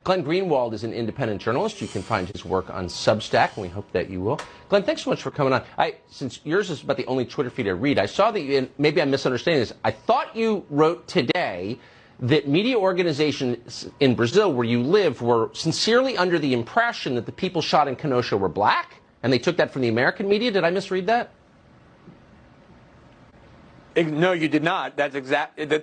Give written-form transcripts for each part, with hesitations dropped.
Glenn Greenwald is an independent journalist. You can find his work on Substack, and we hope that you will. Glenn, thanks so much for coming on. Since yours is about the only Twitter feed I read, I saw that you, maybe I'm misunderstanding this. I thought you wrote today that media organizations in Brazil where you live were sincerely under the impression that the people shot in Kenosha were black, and they took that from the American media. Did I misread that? No, you did not. That's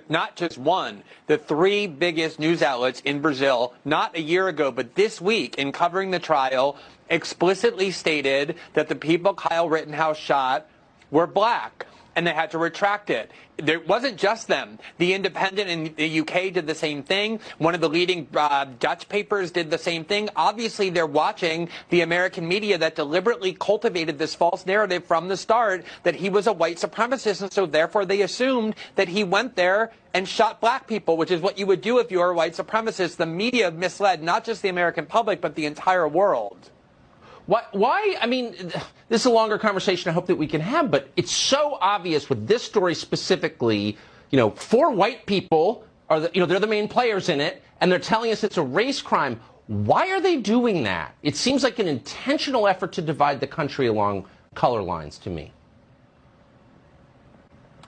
not just one. The three biggest news outlets in Brazil, not a year ago, but this week, in covering the trial, explicitly stated that the people Kyle Rittenhouse shot were black, and they had to retract it. It wasn't just them. The Independent in the UK did the same thing. One of the leading Dutch papers did the same thing. Obviously, they're watching the American media that deliberately cultivated this false narrative from the start that he was a white supremacist, and so therefore they assumed that he went there and shot black people, which is what you would do if you were a white supremacist. The media misled not just the American public, but the entire world. Why? I mean, this is a longer conversation I hope that we can have, but it's so obvious with this story specifically, four white people are they're the main players in it, and they're telling us it's a race crime. Why are they doing that? It seems like an intentional effort to divide the country along color lines to me.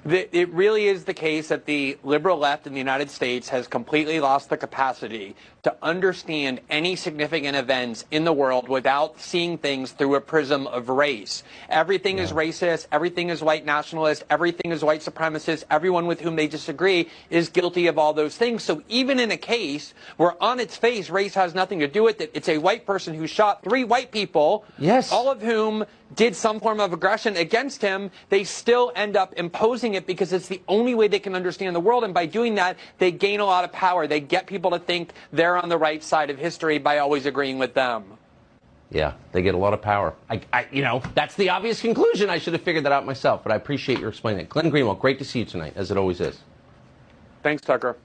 It really is the case that the liberal left in the United States has completely lost the capacity to understand any significant events in the world without seeing things through a prism of race. Everything is racist, everything is white nationalist, everything is white supremacist, everyone with whom they disagree is guilty of all those things. So even in a case where on its face race has nothing to do with it, it's a white person who shot three white people, all of whom did some form of aggression against him, they still end up imposing it because it's the only way they can understand the world. And by doing that, they gain a lot of power. They get people to think they're on the right side of history by always agreeing with them. Yeah, they get a lot of power. That's the obvious conclusion. I should have figured that out myself, but I appreciate your explaining it. Glenn Greenwald, great to see you tonight, as it always is. Thanks, Tucker.